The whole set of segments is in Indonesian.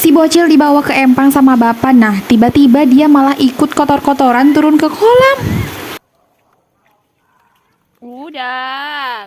Si bocil dibawa ke empang sama bapak. Nah, tiba-tiba dia malah ikut kotor-kotoran turun ke kolam. Udah.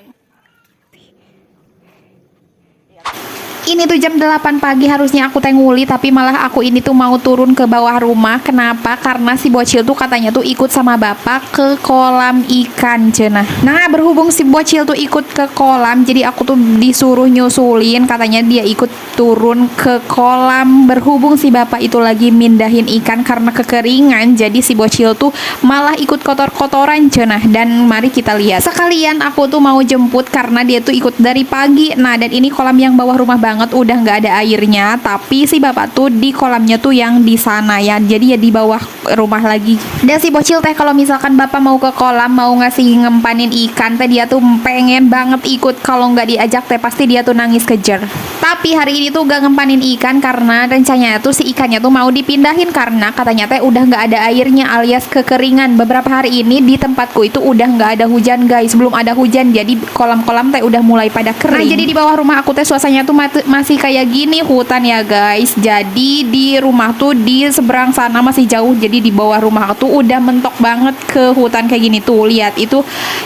Ini tuh jam 8 pagi harusnya aku teh nguli, tapi malah aku ini tuh mau turun ke bawah rumah. Kenapa? Karena si bocil tuh katanya tuh ikut sama bapak ke kolam ikan cenah. Nah, berhubung si bocil tuh ikut ke kolam, jadi aku tuh disuruh nyusulin. Katanya dia ikut turun ke kolam. Berhubung si bapak itu lagi mindahin ikan karena kekeringan, jadi si bocil tuh malah ikut kotor-kotoran cenah. Dan mari kita lihat. Sekalian aku tuh mau jemput karena dia tuh ikut dari pagi. Nah, dan ini kolam yang bawah rumah banget, udah nggak ada airnya, tapi si bapak tuh di kolamnya tuh yang di sana ya, jadi ya di bawah rumah lagi. Dan si bocil teh kalau misalkan bapak mau ke kolam mau ngasih ngempanin ikan teh, dia tuh pengen banget ikut. Kalau nggak diajak teh pasti dia tuh nangis kejer. Tapi hari ini tuh gak ngempanin ikan karena rencananya tuh si ikannya tuh mau dipindahin karena katanya teh udah nggak ada airnya alias kekeringan. Beberapa hari ini di tempatku itu udah nggak ada hujan guys, belum ada hujan, jadi kolam-kolam teh udah mulai pada kering. Nah, jadi di bawah rumah aku teh suasananya tuh masih kayak gini, hutan ya guys. Jadi di rumah tuh di seberang sana masih jauh, jadi di bawah rumah aku tuh udah mentok banget ke hutan kayak gini tuh. Lihat itu,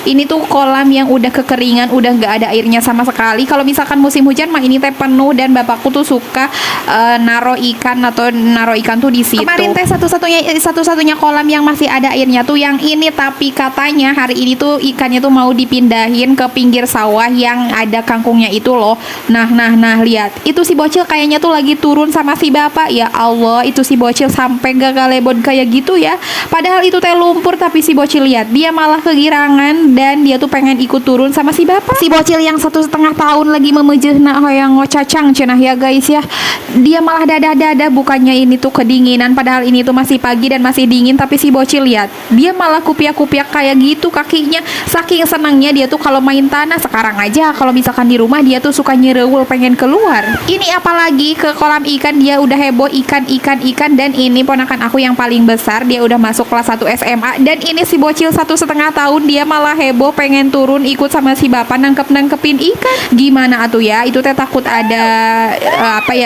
ini tuh kolam yang udah kekeringan, udah nggak ada airnya sama sekali. Kalau misalkan musim hujan mah ini teh penuh, dan bapakku tuh suka naro ikan atau naro ikan tuh di situ. Kemarin teh satu-satunya kolam yang masih ada airnya tuh yang ini, tapi katanya hari ini tuh ikannya tuh mau dipindahin ke pinggir sawah yang ada kangkungnya itu loh. Nah, lihat. Itu si bocil kayaknya tuh lagi turun sama si bapak. Ya Allah, itu si bocil sampai gagalebon kayak gitu ya. Padahal itu teh lumpur, tapi si bocil lihat, dia malah kegirangan dan dia tuh pengen ikut turun sama si bapak. Si bocil yang 1,5 tahun lagi memejehna hoyang ngocacang cenah ya guys ya. Dia malah dadah-dadah, bukannya ini tuh kedinginan, padahal ini tuh masih pagi dan masih dingin, tapi si bocil lihat, dia malah kupiak-kupiak kayak gitu kakinya. Saking senangnya dia tuh kalau main tanah. Sekarang aja kalau misalkan di rumah dia tuh suka nyerewul pengen keluar. Ini apalagi ke kolam ikan dia udah heboh ikan. Dan ini ponakan aku yang paling besar, dia udah masuk kelas 1 SMA, dan ini si bocil 1,5 tahun dia malah heboh pengen turun ikut sama si bapak nangkepin ikan. Gimana atuh ya, itu teh takut ada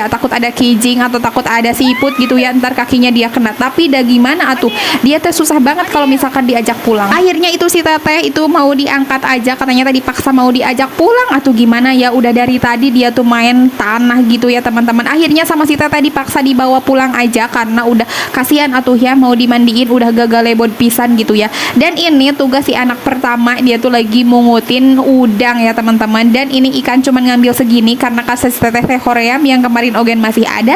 takut ada kijing atau takut ada siput gitu ya, ntar kakinya dia kena. Tapi dah gimana atuh, dia teh susah banget kalau misalkan diajak pulang. Akhirnya itu si teteh itu mau diangkat aja, katanya tadi paksa mau diajak pulang atau gimana ya. Udah dari tadi dia tuh main tanah gitu ya teman-teman. Akhirnya sama si teteh dipaksa dibawa pulang aja karena udah kasihan atuh ya, mau dimandiin udah gagalebon pisan gitu ya. Dan ini tugas si anak pertama, dia tuh lagi mungutin udang ya teman-teman. Dan ini ikan cuman ngambil segini karena kasih teteh Korea yang kemarin ogen masih ada.